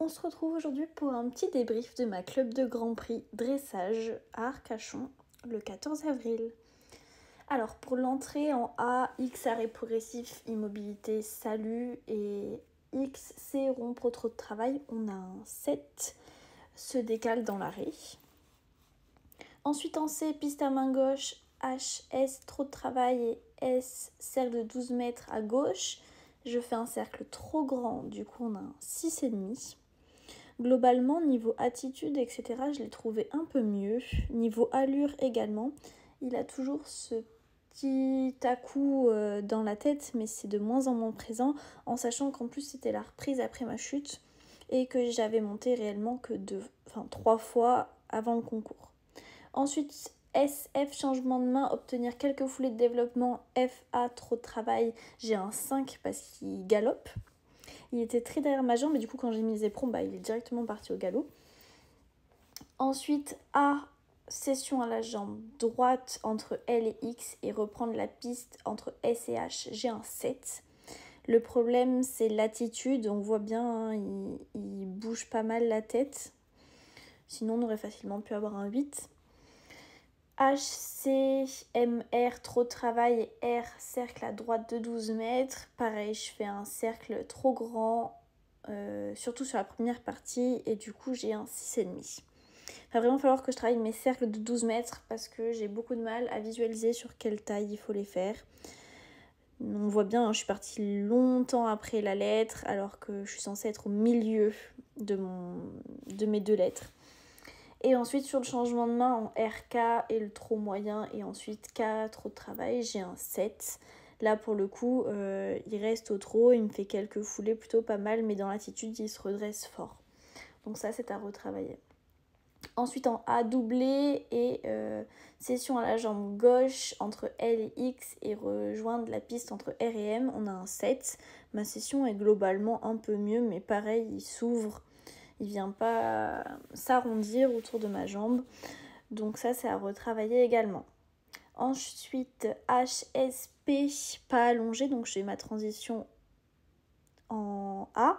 On se retrouve aujourd'hui pour un petit débrief de ma club de Grand Prix dressage à Arcachon le 14 avril. Alors pour l'entrée en A, X arrêt progressif, immobilité, salut et X c'est rompre trop de travail, on a un 7, se décale dans l'arrêt. Ensuite en C, piste à main gauche, H, S, trop de travail et S, cercle de 12 mètres à gauche. Je fais un cercle trop grand, du coup on a un 6,5. Globalement, niveau attitude, etc., je l'ai trouvé un peu mieux. Niveau allure également, il a toujours ce petit à-coup dans la tête, mais c'est de moins en moins présent, en sachant qu'en plus c'était la reprise après ma chute et que j'avais monté réellement que 3 fois avant le concours. Ensuite, SF, changement de main, obtenir quelques foulées de développement. FA, trop de travail, j'ai un 5 parce qu'il galope. Il était très derrière ma jambe et du coup quand j'ai mis les éperons, il est directement parti au galop. Ensuite, A, session à la jambe droite entre L et X et reprendre la piste entre S et H, j'ai un 7. Le problème c'est l'attitude, on voit bien, il bouge pas mal la tête. Sinon on aurait facilement pu avoir un 8. H, C, M, R, trop de travail et R, cercle à droite de 12 mètres. Pareil, je fais un cercle trop grand, surtout sur la première partie, et du coup j'ai un 6,5. Il va vraiment falloir que je travaille mes cercles de 12 mètres parce que j'ai beaucoup de mal à visualiser sur quelle taille il faut les faire. On voit bien, je suis partie longtemps après la lettre alors que je suis censée être au milieu de mes deux lettres. Et ensuite sur le changement de main en RK et le trop moyen et ensuite K, trop de travail, j'ai un 7. Là pour le coup, il reste au trop, il me fait quelques foulées plutôt pas mal, mais dans l'attitude il se redresse fort. Donc ça c'est à retravailler. Ensuite en A doublé et session à la jambe gauche entre L et X et rejoindre la piste entre R et M, on a un 7. Ma session est globalement un peu mieux, mais pareil il s'ouvre. Il vient pas s'arrondir autour de ma jambe. Donc ça, c'est à retravailler également. Ensuite, HSP, pas allongé. Donc j'ai ma transition en A.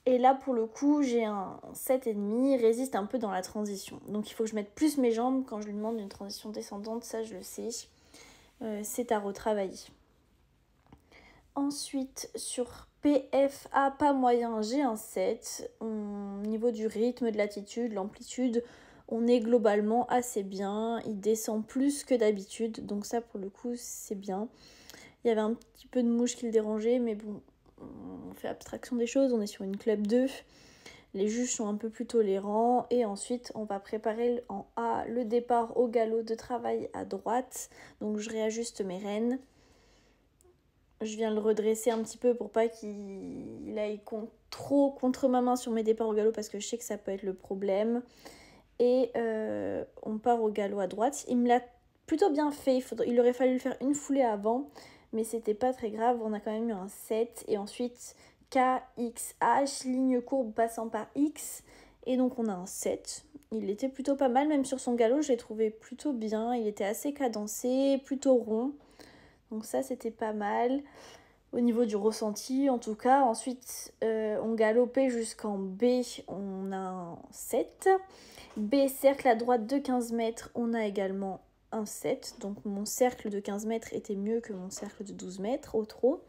Et là, pour le coup, j'ai un 7,5. Résiste un peu dans la transition. Donc il faut que je mette plus mes jambes quand je lui demande une transition descendante. Ça, je le sais. C'est à retravailler. Ensuite, sur PFA, pas moyen, j'ai un 7. Au niveau du rythme, de l'attitude, l'amplitude, on est globalement assez bien. Il descend plus que d'habitude, donc ça pour le coup c'est bien. Il y avait un petit peu de mouche qui le dérangeait, mais bon, on fait abstraction des choses, on est sur une club 2. Les juges sont un peu plus tolérants et ensuite on va préparer en A le départ au galop de travail à droite. Donc je réajuste mes rênes. Je viens le redresser un petit peu pour pas qu'il aille trop contre ma main sur mes départs au galop parce que je sais que ça peut être le problème. Et on part au galop à droite. Il me l'a plutôt bien fait. Il aurait fallu le faire une foulée avant, mais c'était pas très grave. On a quand même eu un 7. Et ensuite K, X, H, ligne courbe passant par X. Et donc on a un 7. Il était plutôt pas mal, même sur son galop, je l'ai trouvé plutôt bien. Il était assez cadencé, plutôt rond. Donc ça, c'était pas mal au niveau du ressenti en tout cas. Ensuite, on galopait jusqu'en B, on a un 7. B, cercle à droite de 15 mètres, on a également un 7. Donc mon cercle de 15 mètres était mieux que mon cercle de 12 mètres au trot.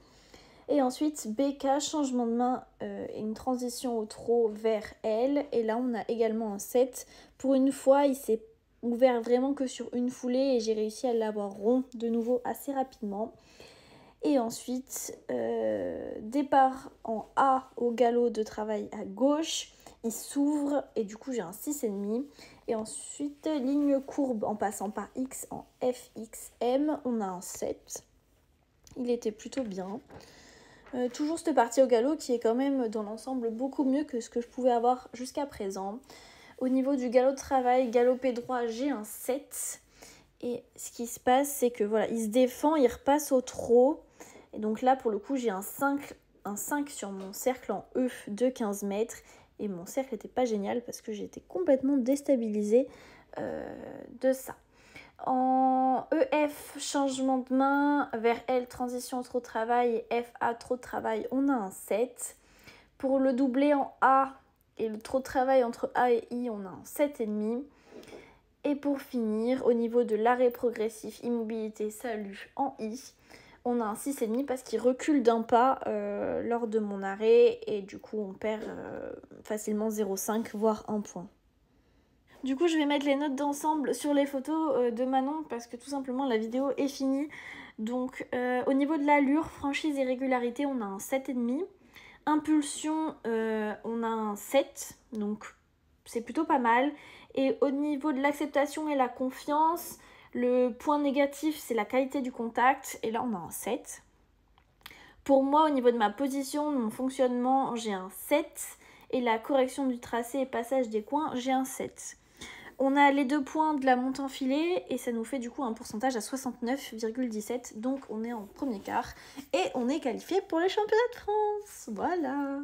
Et ensuite, BK, changement de main et une transition au trot vers L. Et là, on a également un 7. Pour une fois, il s'est ouvert vraiment que sur une foulée et j'ai réussi à l'avoir rond de nouveau assez rapidement. Et ensuite, départ en A au galop de travail à gauche, il s'ouvre et du coup j'ai un 6,5. Et ensuite, ligne courbe en passant par X en FXM, on a un 7. Il était plutôt bien. Toujours cette partie au galop qui est quand même dans l'ensemble beaucoup mieux que ce que je pouvais avoir jusqu'à présent. Au niveau du galop de travail, galopé droit, j'ai un 7. Et ce qui se passe, c'est que voilà, il se défend, il repasse au trot. Et donc là, pour le coup, j'ai un 5 sur mon cercle en E de 15 mètres. Et mon cercle n'était pas génial parce que j'étais complètement déstabilisée de ça. En EF, changement de main, vers L, transition trop de travail, et FA, trop de travail, on a un 7. Pour le doubler en A, Et le trop de travail entre A et I, on a un 7,5. Et pour finir, au niveau de l'arrêt progressif, immobilité, salut en I, on a un 6,5 parce qu'il recule d'un pas lors de mon arrêt et du coup on perd facilement 0,5 voire 1 point. Du coup je vais mettre les notes d'ensemble sur les photos de Manon parce que tout simplement la vidéo est finie. Donc au niveau de l'allure, franchise et régularité, on a un 7,5. Impulsion, on a un 7, donc c'est plutôt pas mal. Et au niveau de l'acceptation et la confiance, le point négatif, c'est la qualité du contact. Et là, on a un 7. Pour moi, au niveau de ma position, de mon fonctionnement, j'ai un 7. Et la correction du tracé et passage des coins, j'ai un 7. On a les 2 points de la montée en filet et ça nous fait du coup un pourcentage à 69,17. Donc on est en premier quart et on est qualifié pour les championnats de France. Voilà.